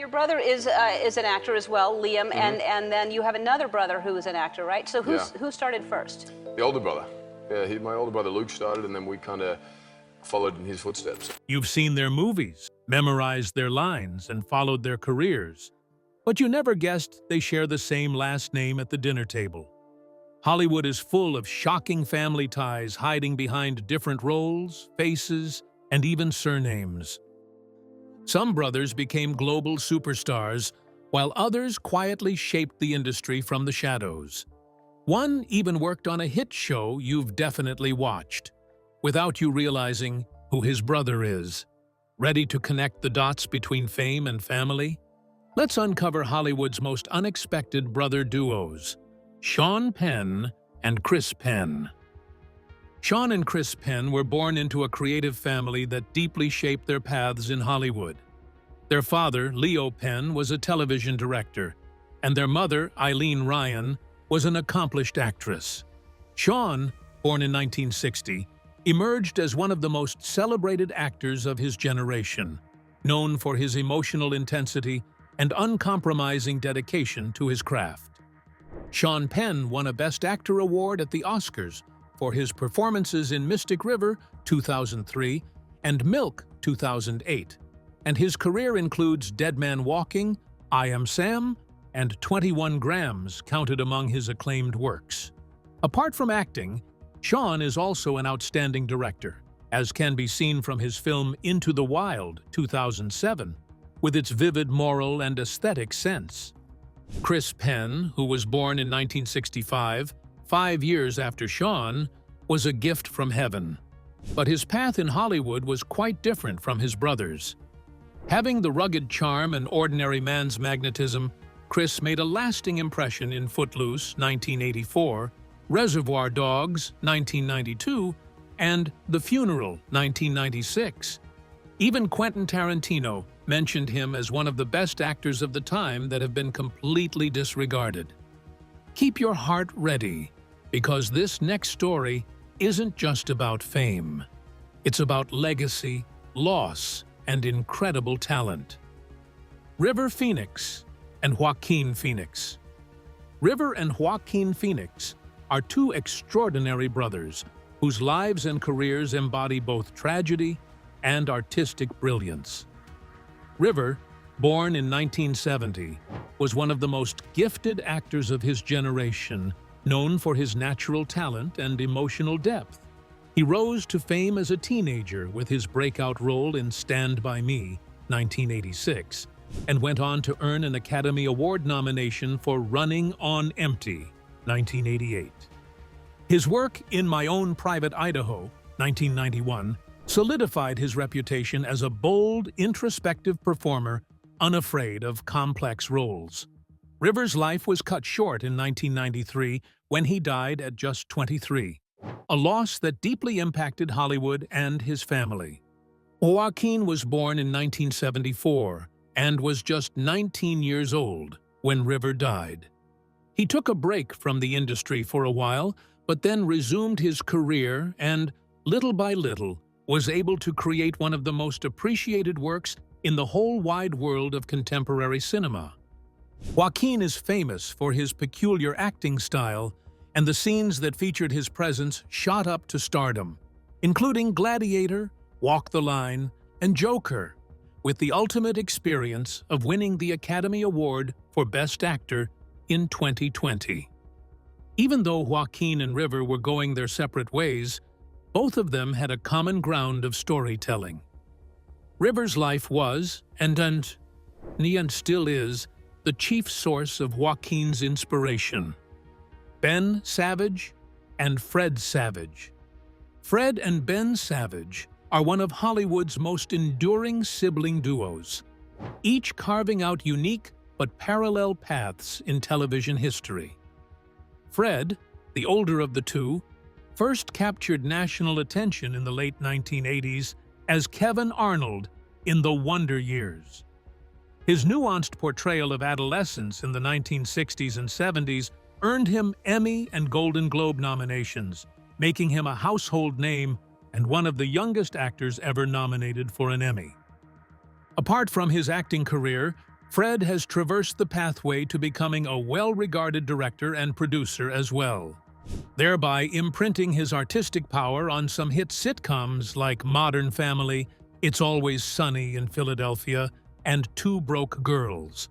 Your brother is an actor as well, Liam, and then you have another brother who is an actor, right? So who started first? The older brother. Yeah, my older brother Luke started, and then we kind of followed in his footsteps. You've seen their movies, memorized their lines, and followed their careers. But you never guessed they share the same last name at the dinner table. Hollywood is full of shocking family ties hiding behind different roles, faces, and even surnames. Some brothers became global superstars, while others quietly shaped the industry from the shadows. One even worked on a hit show you've definitely watched, without you realizing who his brother is. Ready to connect the dots between fame and family? Let's uncover Hollywood's most unexpected brother duos, Sean Penn and Chris Penn. Sean and Chris Penn were born into a creative family that deeply shaped their paths in Hollywood. Their father, Leo Penn, was a television director, and their mother, Eileen Ryan, was an accomplished actress. Sean, born in 1960, emerged as one of the most celebrated actors of his generation, known for his emotional intensity and uncompromising dedication to his craft. Sean Penn won a Best Actor award at the Oscars for his performances in Mystic River 2003 and Milk 2008, and his career includes Dead Man Walking, I Am Sam, and 21 Grams counted among his acclaimed works. Apart from acting, Sean is also an outstanding director, as can be seen from his film Into the Wild 2007, with its vivid moral and aesthetic sense. Chris Penn, who was born in 1965, 5 years after Sean, was a gift from heaven. But his path in Hollywood was quite different from his brothers. Having the rugged charm and ordinary man's magnetism, Chris made a lasting impression in Footloose, 1984, Reservoir Dogs, 1992, and The Funeral, 1996. Even Quentin Tarantino mentioned him as one of the best actors of the time that have been completely disregarded. Keep your heart ready, because this next story isn't just about fame. It's about legacy, loss, and incredible talent. River Phoenix and Joaquin Phoenix. River and Joaquin Phoenix are two extraordinary brothers whose lives and careers embody both tragedy and artistic brilliance. River, born in 1970, was one of the most gifted actors of his generation, known for his natural talent and emotional depth. He rose to fame as a teenager with his breakout role in Stand By Me, 1986, and went on to earn an Academy Award nomination for Running on Empty, 1988. His work in My Own Private Idaho, 1991, solidified his reputation as a bold, introspective performer unafraid of complex roles. River's life was cut short in 1993 when he died at just 23, a loss that deeply impacted Hollywood and his family. Joaquin was born in 1974 and was just 19 years old when River died. He took a break from the industry for a while, but then resumed his career and, little by little, was able to create one of the most appreciated works in the whole wide world of contemporary cinema. Joaquin is famous for his peculiar acting style, and the scenes that featured his presence shot up to stardom, including Gladiator, Walk the Line, and Joker, with the ultimate experience of winning the Academy Award for Best Actor in 2020. Even though Joaquin and River were going their separate ways, both of them had a common ground of storytelling. River's life was, and still is, the chief source of Joaquin's inspiration. Ben Savage and Fred Savage. Fred and Ben Savage are one of Hollywood's most enduring sibling duos, each carving out unique but parallel paths in television history. Fred, the older of the two, first captured national attention in the late 1980s as Kevin Arnold in The Wonder Years. His nuanced portrayal of adolescence in the 1960s and 70s earned him Emmy and Golden Globe nominations, making him a household name and one of the youngest actors ever nominated for an Emmy. Apart from his acting career, Fred has traversed the pathway to becoming a well-regarded director and producer as well, thereby imprinting his artistic power on some hit sitcoms like Modern Family, It's Always Sunny in Philadelphia, and Two Broke Girls.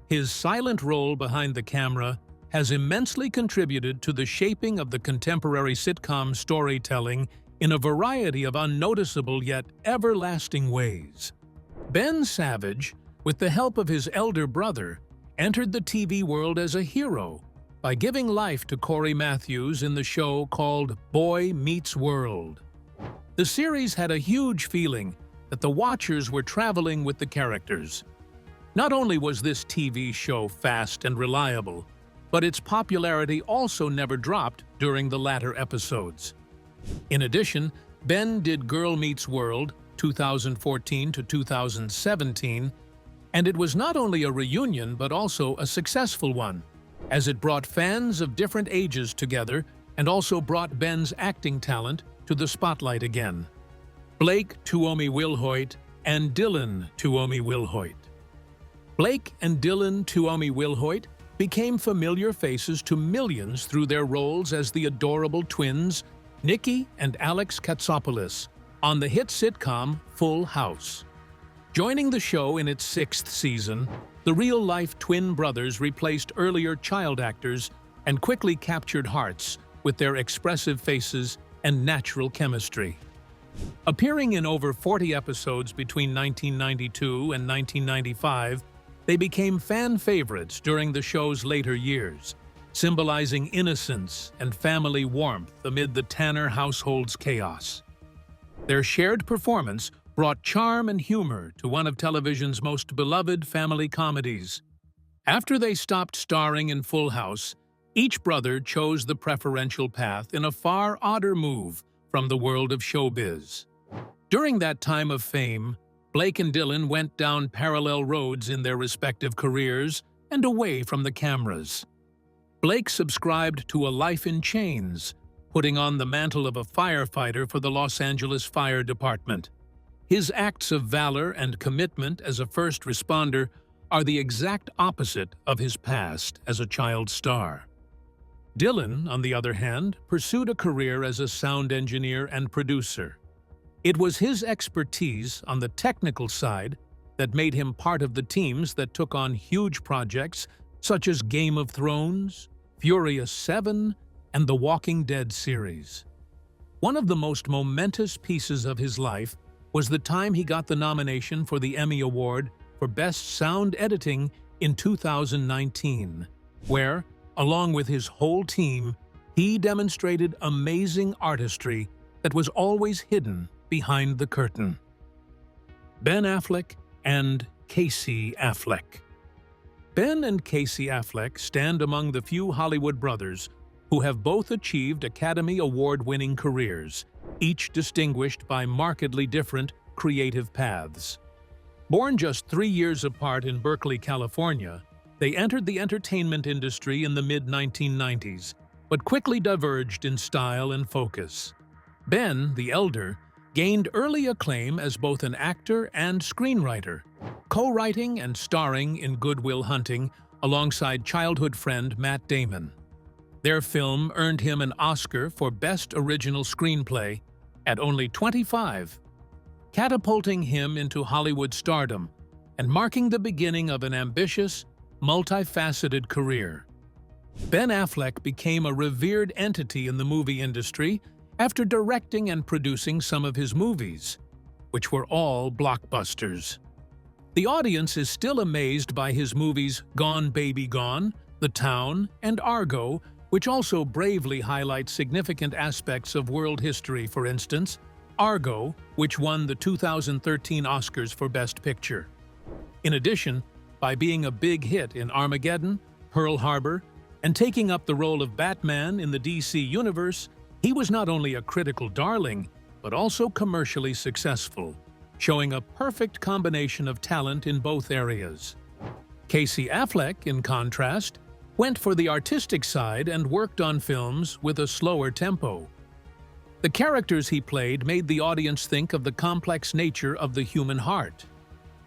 His silent role behind the camera has immensely contributed to the shaping of the contemporary sitcom storytelling in a variety of unnoticeable yet everlasting ways. Ben Savage, with the help of his elder brother, entered the TV world as a hero by giving life to Corey Matthews in the show called Boy Meets World. The series had a huge feeling that the watchers were traveling with the characters. Not only was this TV show fast and reliable, but its popularity also never dropped during the latter episodes. In addition, Ben did Girl Meets World 2014 to 2017, and it was not only a reunion but also a successful one, as it brought fans of different ages together and also brought Ben's acting talent to the spotlight again. Blake Tuomi-Wilhoit and Dillon Tuomi-Wilhoit. Blake and Dillon Tuomi-Wilhoit became familiar faces to millions through their roles as the adorable twins Nikki and Alex Katsopoulos on the hit sitcom Full House. Joining the show in its 6th season, the real-life twin brothers replaced earlier child actors and quickly captured hearts with their expressive faces and natural chemistry. Appearing in over 40 episodes between 1992 and 1995, they became fan favorites during the show's later years, symbolizing innocence and family warmth amid the Tanner household's chaos. Their shared performance brought charm and humor to one of television's most beloved family comedies. After they stopped starring in Full House, each brother chose the preferential path in a far odder move from the world of showbiz. During that time of fame, Blake and Dillon went down parallel roads in their respective careers and away from the cameras. Blake subscribed to a life in chains, putting on the mantle of a firefighter for the Los Angeles Fire Department. His acts of valor and commitment as a first responder are the exact opposite of his past as a child star. Dillon, on the other hand, pursued a career as a sound engineer and producer. It was his expertise on the technical side that made him part of the teams that took on huge projects such as Game of Thrones, Furious 7, and the Walking Dead series. One of the most momentous pieces of his life was the time he got the nomination for the Emmy Award for Best Sound Editing in 2019, where, along with his whole team, he demonstrated amazing artistry that was always hidden behind the curtain. Ben Affleck and Casey Affleck. Ben and Casey Affleck stand among the few Hollywood brothers who have both achieved Academy Award-winning careers, each distinguished by markedly different creative paths. Born just 3 years apart in Berkeley, California, they entered the entertainment industry in the mid-1990s, but quickly diverged in style and focus. Ben, the elder, gained early acclaim as both an actor and screenwriter, co-writing and starring in Good Will Hunting alongside childhood friend Matt Damon. Their film earned him an Oscar for Best Original Screenplay at only 25, catapulting him into Hollywood stardom and marking the beginning of an ambitious, multifaceted career. Ben Affleck became a revered entity in the movie industry after directing and producing some of his movies, which were all blockbusters. The audience is still amazed by his movies Gone Baby Gone, The Town, and Argo, which also bravely highlight significant aspects of world history. For instance, Argo, which won the 2013 Oscars for Best Picture. In addition, by being a big hit in Armageddon, Pearl Harbor, and taking up the role of Batman in the DC Universe, he was not only a critical darling, but also commercially successful, showing a perfect combination of talent in both areas. Casey Affleck, in contrast, went for the artistic side and worked on films with a slower tempo. The characters he played made the audience think of the complex nature of the human heart.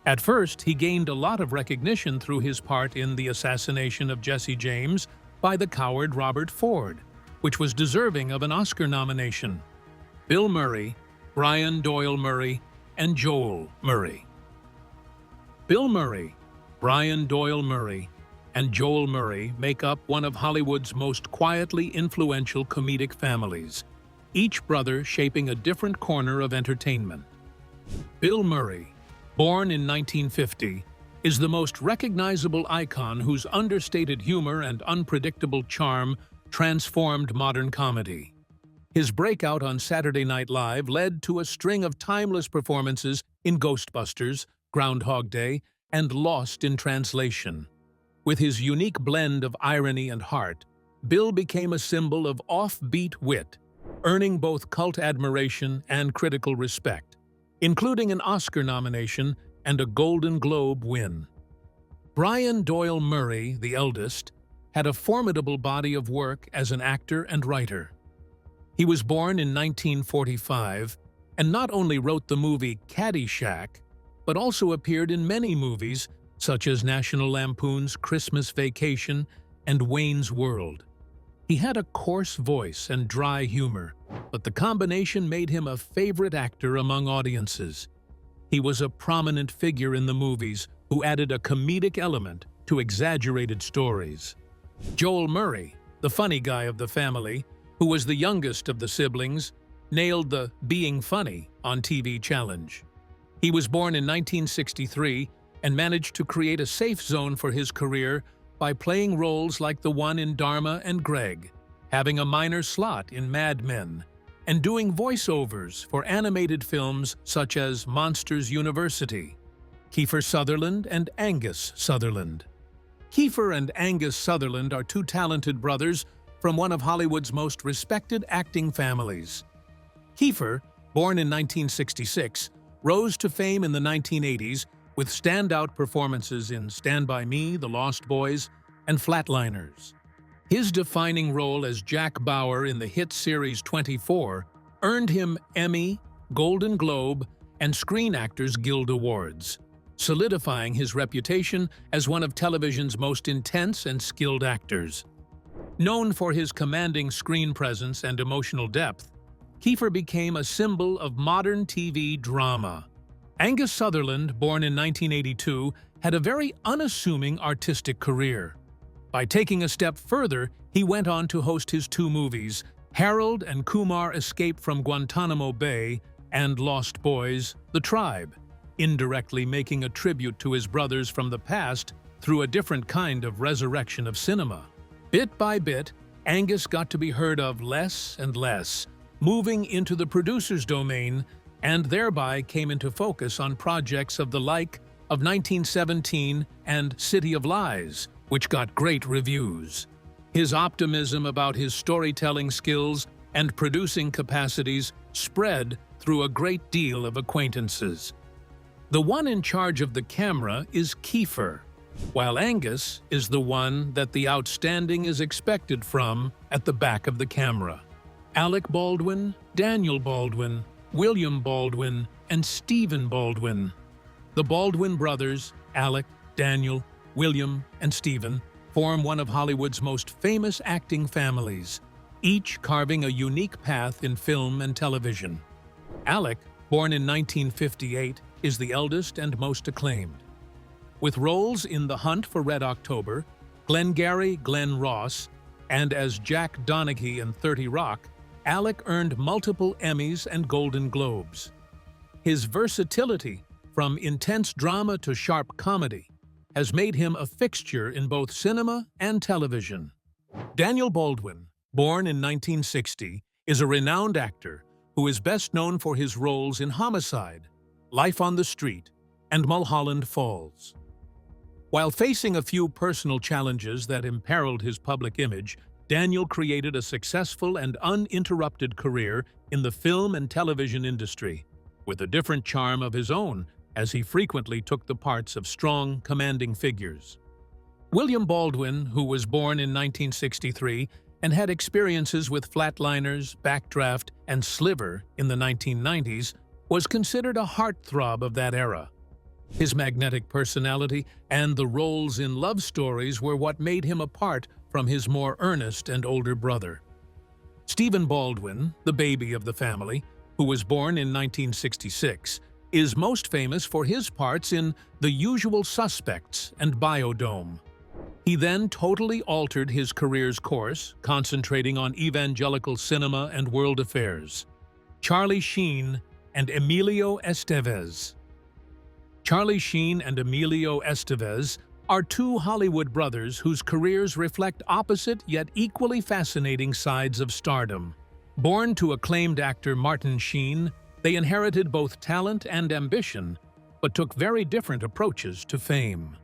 At first, he gained a lot of recognition through his part in the assassination of Jesse James by the coward Robert Ford, which was deserving of an Oscar nomination. Bill Murray, Brian Doyle Murray, and Joel Murray. Bill Murray, Brian Doyle Murray, and Joel Murray make up one of Hollywood's most quietly influential comedic families, each brother shaping a different corner of entertainment. Bill Murray, born in 1950, is the most recognizable icon whose understated humor and unpredictable charm transformed modern comedy. His breakout on Saturday Night Live led to a string of timeless performances in Ghostbusters, Groundhog Day, and Lost in Translation. With his unique blend of irony and heart, Bill became a symbol of offbeat wit, earning both cult admiration and critical respect, including an Oscar nomination and a Golden Globe win. Brian Doyle Murray, the eldest, had a formidable body of work as an actor and writer. He was born in 1945 and not only wrote the movie Caddyshack, but also appeared in many movies such as National Lampoon's Christmas Vacation and Wayne's World. He had a coarse voice and dry humor, but the combination made him a favorite actor among audiences. He was a prominent figure in the movies who added a comedic element to exaggerated stories. Joel Murray, the funny guy of the family, who was the youngest of the siblings, nailed the being funny on TV challenge. He was born in 1963 and managed to create a safe zone for his career by playing roles like the one in Dharma and Greg, having a minor slot in Mad Men, and doing voiceovers for animated films such as Monsters University. Kiefer Sutherland and Angus Sutherland. Kiefer and Angus Sutherland are two talented brothers from one of Hollywood's most respected acting families. Kiefer, born in 1966, rose to fame in the 1980s with standout performances in Stand By Me, The Lost Boys, and Flatliners. His defining role as Jack Bauer in the hit series 24 earned him Emmy, Golden Globe, and Screen Actors Guild Awards, solidifying his reputation as one of television's most intense and skilled actors. Known for his commanding screen presence and emotional depth, Kiefer became a symbol of modern TV drama. Angus Sutherland, born in 1982, had a very unassuming artistic career. By taking a step further, he went on to host his two movies, Harold and Kumar Escape from Guantanamo Bay and Lost Boys, The Tribe, indirectly making a tribute to his brothers from the past through a different kind of resurrection of cinema. Bit by bit, Angus got to be heard of less and less, moving into the producer's domain, and thereby came into focus on projects of the like of 1917 and City of Lies, which got great reviews. His optimism about his storytelling skills and producing capacities spread through a great deal of acquaintances. The one in charge of the camera is Kiefer, while Angus is the one that the outstanding is expected from at the back of the camera. Alec Baldwin, Daniel Baldwin, William Baldwin, and Stephen Baldwin. The Baldwin brothers, Alec, Daniel, William, and Stephen, form one of Hollywood's most famous acting families, each carving a unique path in film and television. Alec, born in 1958, is the eldest and most acclaimed. With roles in The Hunt for Red October, Glengarry Glen Ross, and as Jack Donaghy in 30 Rock, Alec earned multiple Emmys and Golden Globes. His versatility, from intense drama to sharp comedy, has made him a fixture in both cinema and television. Daniel Baldwin, born in 1960, is a renowned actor who is best known for his roles in Homicide, Life on the Street, and Mulholland Falls. While facing a few personal challenges that imperiled his public image, Daniel created a successful and uninterrupted career in the film and television industry, with a different charm of his own as he frequently took the parts of strong, commanding figures. William Baldwin, who was born in 1963 and had experiences with Flatliners, Backdraft, and Sliver in the 1990s, was considered a heartthrob of that era. His magnetic personality and the roles in love stories were what made him apart from his more earnest and older brother. Stephen Baldwin, the baby of the family, who was born in 1966, is most famous for his parts in The Usual Suspects and Biodome. He then totally altered his career's course, concentrating on evangelical cinema and world affairs. Charlie Sheen and Emilio Estevez. Charlie Sheen and Emilio Estevez are two Hollywood brothers whose careers reflect opposite yet equally fascinating sides of stardom. Born to acclaimed actor Martin Sheen, they inherited both talent and ambition, but took very different approaches to fame.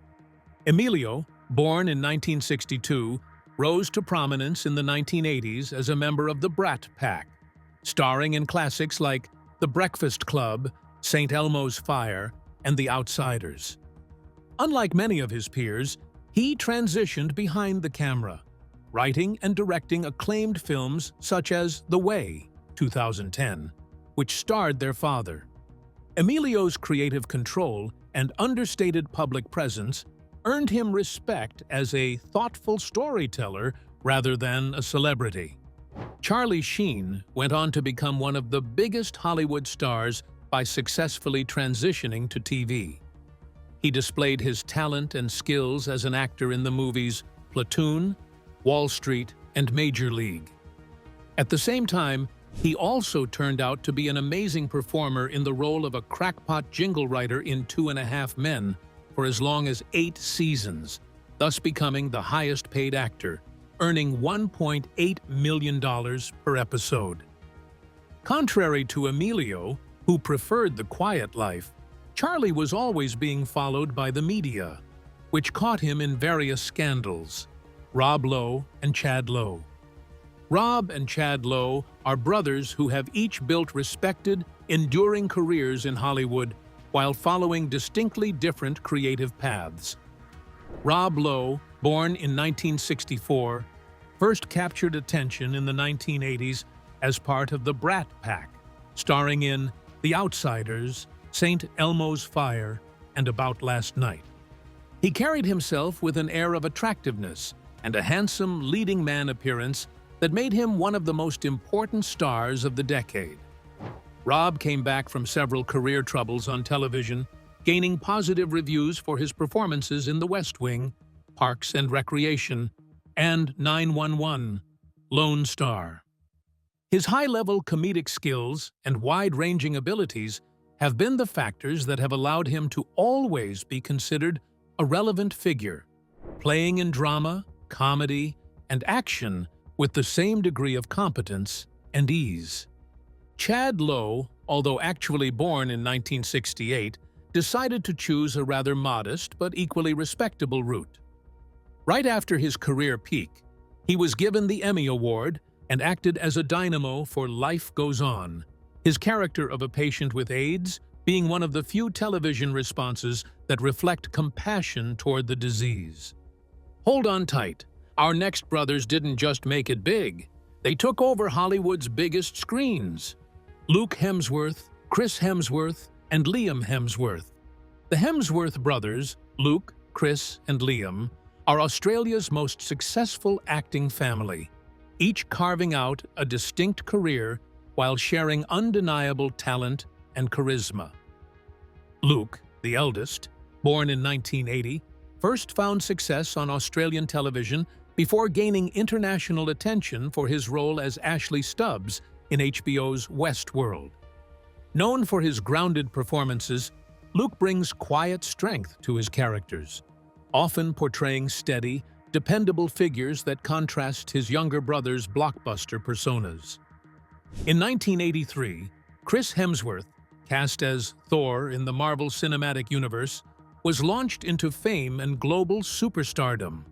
Emilio, born in 1962, rose to prominence in the 1980s as a member of the Brat Pack, starring in classics like The Breakfast Club, St. Elmo's Fire, and The Outsiders. Unlike many of his peers, he transitioned behind the camera, writing and directing acclaimed films such as The Way, 2010, which starred their father. Emilio's creative control and understated public presence earned him respect as a thoughtful storyteller rather than a celebrity. Charlie Sheen went on to become one of the biggest Hollywood stars by successfully transitioning to TV. He displayed his talent and skills as an actor in the movies Platoon, Wall Street, and Major League. At the same time, he also turned out to be an amazing performer in the role of a crackpot jingle writer in 2.5 Men for as long as 8 seasons, thus becoming the highest-paid actor, earning $1.8 million per episode. Contrary to Emilio, who preferred the quiet life, Charlie was always being followed by the media, which caught him in various scandals. Rob Lowe and Chad Lowe. Rob and Chad Lowe are brothers who have each built respected, enduring careers in Hollywood while following distinctly different creative paths. Rob Lowe, born in 1964, first captured attention in the 1980s as part of the Brat Pack, starring in The Outsiders, St. Elmo's Fire, and About Last Night. He carried himself with an air of attractiveness and a handsome leading man appearance that made him one of the most important stars of the decade. Rob came back from several career troubles on television, gaining positive reviews for his performances in The West Wing, Parks and Recreation, and 911, Lone Star. His high-level comedic skills and wide-ranging abilities have been the factors that have allowed him to always be considered a relevant figure, playing in drama, comedy, and action with the same degree of competence and ease. Chad Lowe, although actually born in 1968, decided to choose a rather modest but equally respectable route. Right after his career peak, he was given the Emmy Award and acted as a dynamo for Life Goes On, his character of a patient with AIDS being one of the few television responses that reflect compassion toward the disease. Hold on tight. Our next brothers didn't just make it big. They took over Hollywood's biggest screens. Luke Hemsworth, Chris Hemsworth, and Liam Hemsworth. The Hemsworth brothers, Luke, Chris, and Liam, are Australia's most successful acting family, each carving out a distinct career while sharing undeniable talent and charisma. Luke, the eldest, born in 1980, first found success on Australian television before gaining international attention for his role as Ashley Stubbs in HBO's Westworld. Known for his grounded performances, Luke brings quiet strength to his characters, often portraying steady, dependable figures that contrast his younger brother's blockbuster personas. In 1983, Chris Hemsworth, cast as Thor in the Marvel Cinematic Universe, was launched into fame and global superstardom.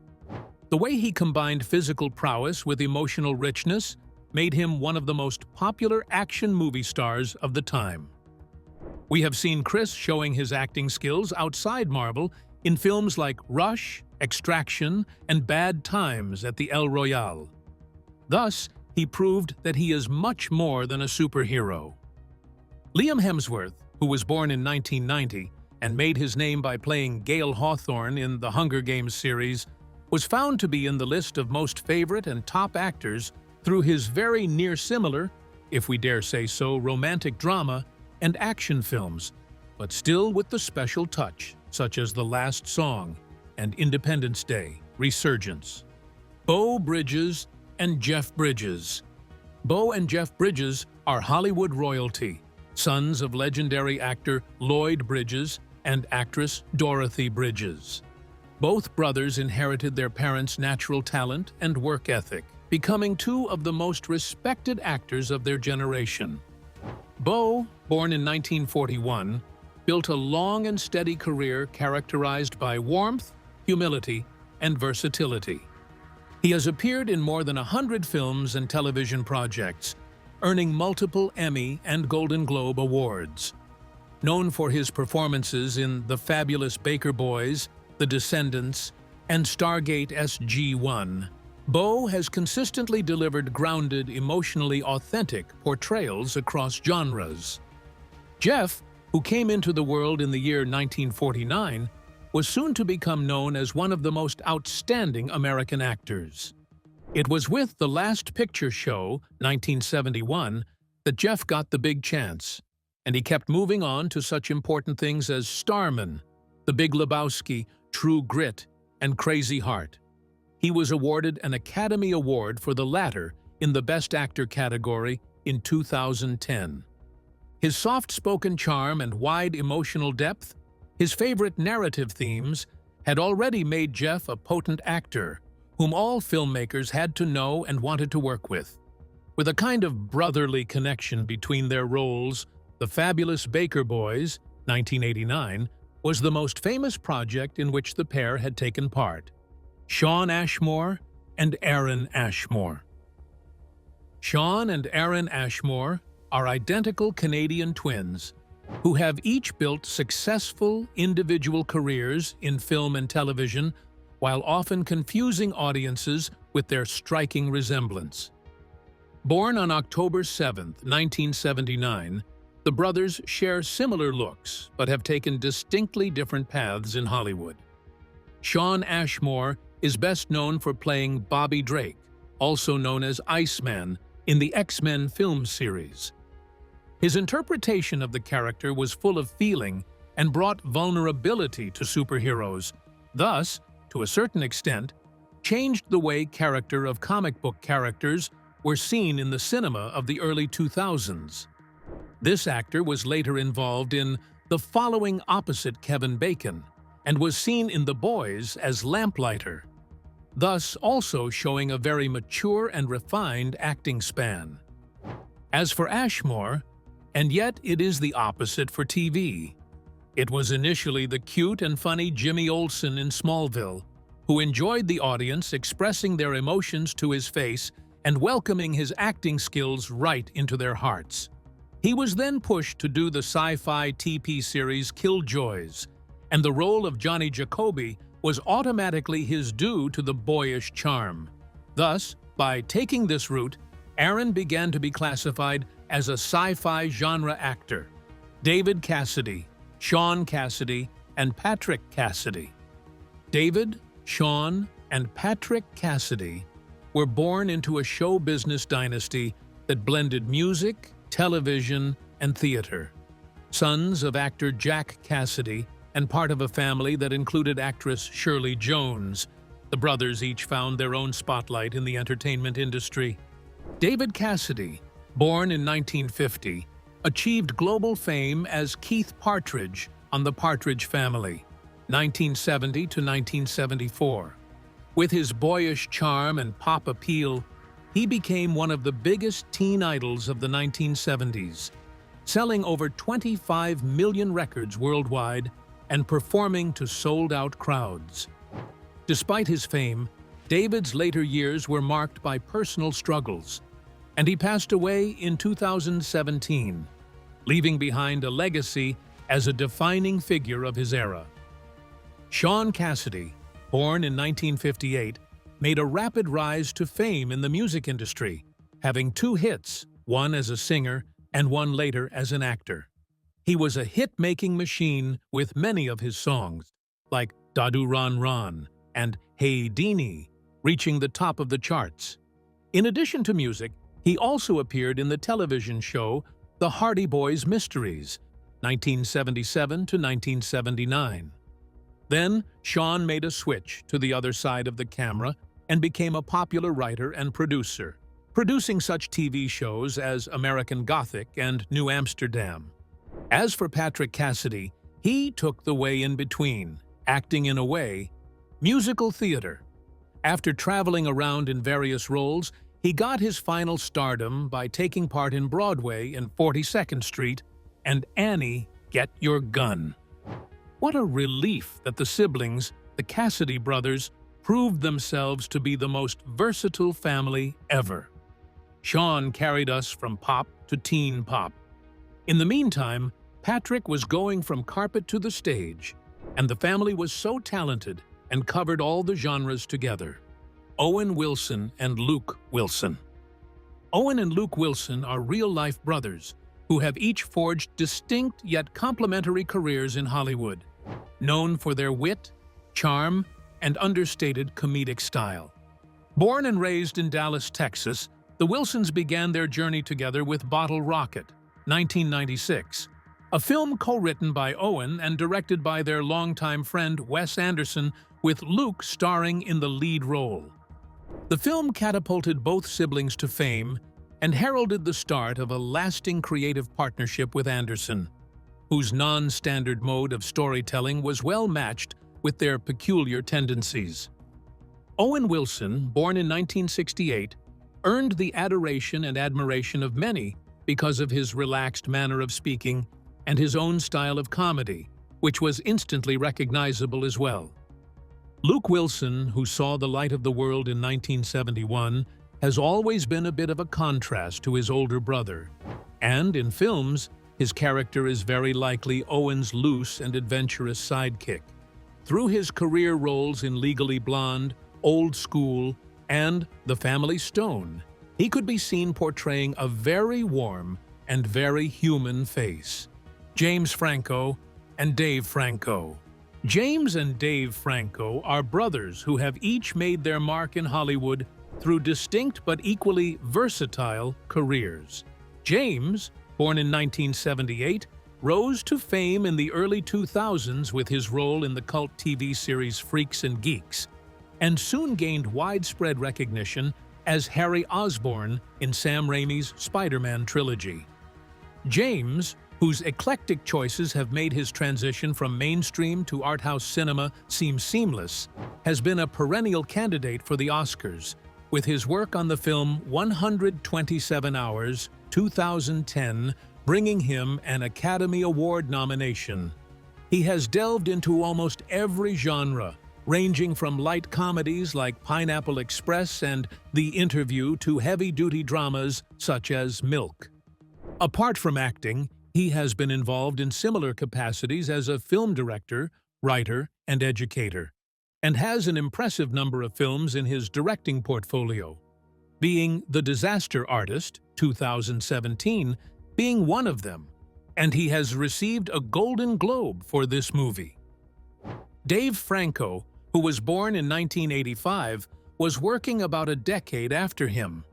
The way he combined physical prowess with emotional richness made him one of the most popular action movie stars of the time. We have seen Chris showing his acting skills outside Marvel in films like Rush, Extraction, and Bad Times at the El Royale. Thus, he proved that he is much more than a superhero. Liam Hemsworth, who was born in 1990 and made his name by playing Gale Hawthorne in the Hunger Games series, was found to be in the list of most favorite and top actors through his very near-similar, if we dare say so, romantic drama and action films, but still with the special touch, such as The Last Song and Independence Day: Resurgence. Beau Bridges and Jeff Bridges. Beau and Jeff Bridges are Hollywood royalty, sons of legendary actor Lloyd Bridges and actress Dorothy Bridges. Both brothers inherited their parents' natural talent and work ethic, becoming two of the most respected actors of their generation. Beau, born in 1941, built a long and steady career characterized by warmth, humility, and versatility. He has appeared in more than 100 films and television projects, earning multiple Emmy and Golden Globe awards. Known for his performances in The Fabulous Baker Boys, The Descendants, and Stargate SG-1, Beau has consistently delivered grounded, emotionally authentic portrayals across genres. Jeff, who came into the world in the year 1949, was soon to become known as one of the most outstanding American actors. It was with The Last Picture Show, 1971, that Jeff got the big chance, and he kept moving on to such important things as Starman, The Big Lebowski, True Grit, and Crazy Heart. He was awarded an Academy Award for the latter in the Best Actor category in 2010. His soft-spoken charm and wide emotional depth, his favorite narrative themes, had already made Jeff a potent actor whom all filmmakers had to know and wanted to work with. With a kind of brotherly connection between their roles, The Fabulous Baker Boys, 1989, was the most famous project in which the pair had taken part. Shawn Ashmore and Aaron Ashmore. Shawn and Aaron Ashmore are identical Canadian twins who have each built successful individual careers in film and television while often confusing audiences with their striking resemblance. Born on October 7, 1979, the brothers share similar looks but have taken distinctly different paths in Hollywood. Shawn Ashmore is best known for playing Bobby Drake, also known as Iceman, in the X-Men film series. His interpretation of the character was full of feeling and brought vulnerability to superheroes, thus, to a certain extent, changed the way character of comic book characters were seen in the cinema of the early 2000s. This actor was later involved in The Following Opposite Kevin Bacon and was seen in The Boys as Lamplighter, thus also showing a very mature and refined acting span. As for Ashmore, and yet it is the opposite for TV. It was initially the cute and funny Jimmy Olsen in Smallville, who enjoyed the audience expressing their emotions to his face and welcoming his acting skills right into their hearts. He was then pushed to do the sci-fi TP series Killjoys, and the role of Johnny Jacoby was automatically his due to the boyish charm. Thus, by taking this route, Aaron began to be classified as a sci-fi genre actor. David Cassidy, Shawn Cassidy, and Patrick Cassidy. David, Shawn, and Patrick Cassidy were born into a show business dynasty that blended music, television, and theater. Sons of actor Jack Cassidy and part of a family that included actress Shirley Jones, the brothers each found their own spotlight in the entertainment industry. David Cassidy, born in 1950, achieved global fame as Keith Partridge on The Partridge Family, 1970 to 1974. With his boyish charm and pop appeal, he became one of the biggest teen idols of the 1970s, selling over 25 million records worldwide and performing to sold-out crowds. Despite his fame, David's later years were marked by personal struggles, and he passed away in 2017, leaving behind a legacy as a defining figure of his era. Shawn Cassidy, born in 1958, made a rapid rise to fame in the music industry, having 2 hits, one as a singer and one later as an actor. He was a hit-making machine with many of his songs, like Dadu Ran Ran and Hey Dini, reaching the top of the charts. In addition to music, he also appeared in the television show The Hardy Boys Mysteries, 1977 to 1979. Then, Sean made a switch to the other side of the camera and became a popular writer and producer, producing such TV shows as American Gothic and New Amsterdam. As for Patrick Cassidy, he took the way in between, acting in a way, musical theater. After traveling around in various roles, he got his final stardom by taking part in Broadway in 42nd Street and Annie, Get Your Gun. What a relief that the siblings, the Cassidy brothers, proved themselves to be the most versatile family ever. Sean carried us from pop to teen pop. In the meantime, Patrick was going from carpet to the stage, and the family was so talented and covered all the genres together. Owen Wilson and Luke Wilson. Owen and Luke Wilson are real-life brothers who have each forged distinct yet complementary careers in Hollywood, known for their wit, charm, and understated comedic style. Born and raised in Dallas, Texas, the Wilsons began their journey together with Bottle Rocket, 1996, a film co-written by Owen and directed by their longtime friend Wes Anderson, with Luke starring in the lead role. The film catapulted both siblings to fame and heralded the start of a lasting creative partnership with Anderson, whose non-standard mode of storytelling was well matched with their peculiar tendencies. Owen Wilson, born in 1968, earned the adoration and admiration of many because of his relaxed manner of speaking and his own style of comedy, which was instantly recognizable as well. Luke Wilson, who saw the light of the world in 1971, has always been a bit of a contrast to his older brother, and in films, his character is very likely Owen's loose and adventurous sidekick. Through his career roles in Legally Blonde, Old School, and The Family Stone, he could be seen portraying a very warm and very human face. James Franco and Dave Franco. James and Dave Franco are brothers who have each made their mark in Hollywood through distinct but equally versatile careers. James, born in 1978, rose to fame in the early 2000s with his role in the cult TV series Freaks and Geeks, and soon gained widespread recognition as Harry Osborn in Sam Raimi's Spider-Man trilogy. James, whose eclectic choices have made his transition from mainstream to art house cinema seem seamless, has been a perennial candidate for the Oscars, with his work on the film 127 Hours, 2010, bringing him an Academy Award nomination. He has delved into almost every genre, ranging from light comedies like Pineapple Express and The Interview to heavy-duty dramas such as Milk. Apart from acting, he has been involved in similar capacities as a film director, writer, and educator, and has an impressive number of films in his directing portfolio, being The Disaster Artist, 2017, being one of them, and he has received a Golden Globe for this movie. Dave Franco, who was born in 1985, was working about a decade after him.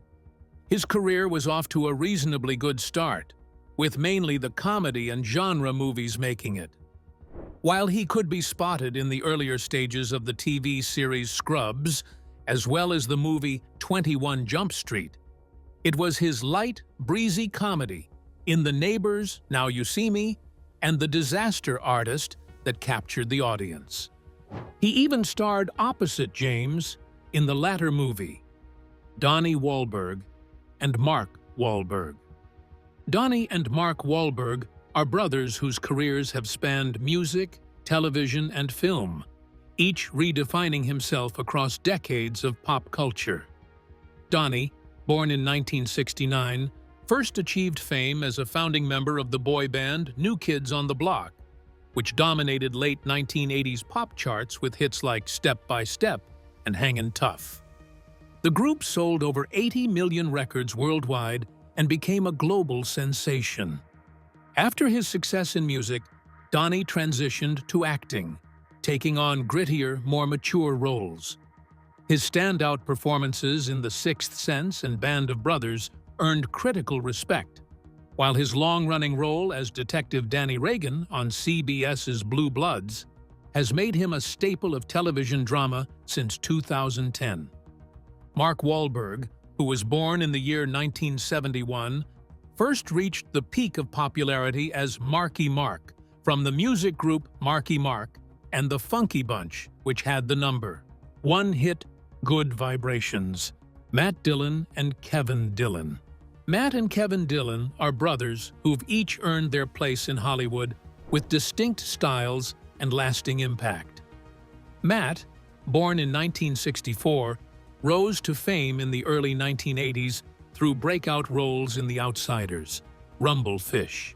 His career was off to a reasonably good start, with mainly the comedy and genre movies making it. While he could be spotted in the earlier stages of the TV series Scrubs, as well as the movie 21 Jump Street, it was his light, breezy comedy in The Neighbors, Now You See Me, and The Disaster Artist that captured the audience. He even starred opposite James in the latter movie, Donnie Wahlberg and Mark Wahlberg. Donnie and Mark Wahlberg are brothers whose careers have spanned music, television, and film, each redefining himself across decades of pop culture. Donnie, born in 1969, first achieved fame as a founding member of the boy band New Kids on the Block, which dominated late 1980s pop charts with hits like Step by Step and Hangin' Tough. The group sold over 80 million records worldwide and became a global sensation. After his success in music, Donnie transitioned to acting, taking on grittier, more mature roles. His standout performances in The Sixth Sense and Band of Brothers earned critical respect, while his long-running role as Detective Danny Reagan on CBS's Blue Bloods has made him a staple of television drama since 2010. Mark Wahlberg, who was born in the year 1971, first reached the peak of popularity as Marky Mark from the music group Marky Mark and the Funky Bunch, which had the number one hit, Good Vibrations. Matt Dillon and Kevin Dillon. Matt and Kevin Dillon are brothers who've each earned their place in Hollywood with distinct styles and lasting impact. Matt, born in 1964, rose to fame in the early 1980s through breakout roles in The Outsiders, Rumble Fish.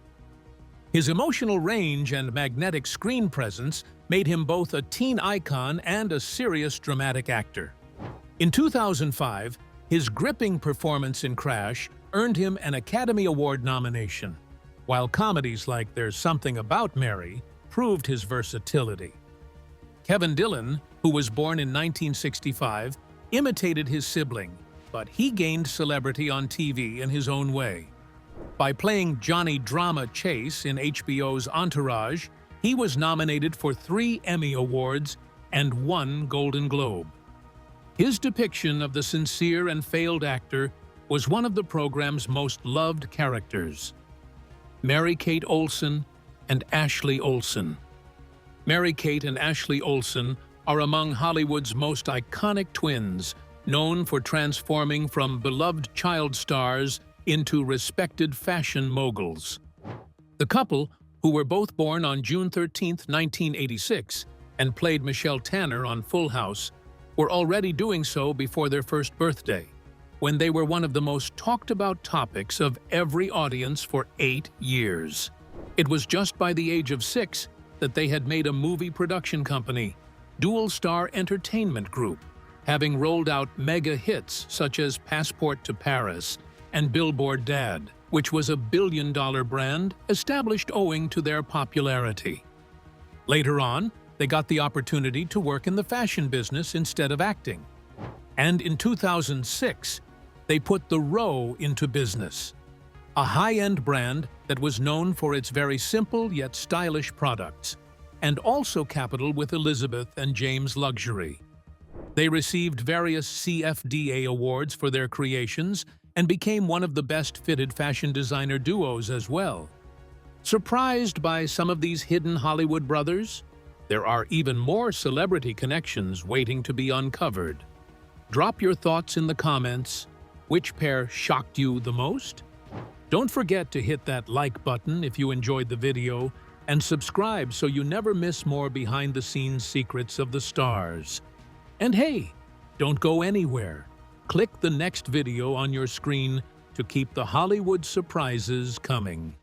His emotional range and magnetic screen presence made him both a teen icon and a serious dramatic actor. In 2005, his gripping performance in Crash earned him an Academy Award nomination, while comedies like There's Something About Mary proved his versatility. Kevin Dillon, who was born in 1965, imitated his sibling, but he gained celebrity on TV in his own way. By playing Johnny Drama Chase in HBO's Entourage, he was nominated for 3 Emmy Awards and 1 Golden Globe. His depiction of the sincere and failed actor was one of the program's most loved characters. Mary-Kate Olsen and Ashley Olsen. Mary-Kate and Ashley Olsen are among Hollywood's most iconic twins, known for transforming from beloved child stars into respected fashion moguls. The couple, who were both born on June 13, 1986, and played Michelle Tanner on Full House, were already doing so before their first birthday, when they were one of the most talked-about topics of every audience for 8 years. It was just by the age of 6 that they had made a movie production company, Dual Star Entertainment Group, having rolled out mega hits such as Passport to Paris and Billboard Dad, which was a billion-dollar brand established owing to their popularity. Later on, they got the opportunity to work in the fashion business instead of acting. And in 2006, they put the Rowe into business, a high-end brand that was known for its very simple yet stylish products, and also capital with Elizabeth and James luxury. They received various CFDA awards for their creations and became one of the best-fitted fashion designer duos as well. Surprised by some of these hidden Hollywood brothers? There are even more celebrity connections waiting to be uncovered. Drop your thoughts in the comments. Which pair shocked you the most? Don't forget to hit that like button if you enjoyed the video and subscribe so you never miss more behind-the-scenes secrets of the stars. And hey, don't go anywhere. Click the next video on your screen to keep the Hollywood surprises coming.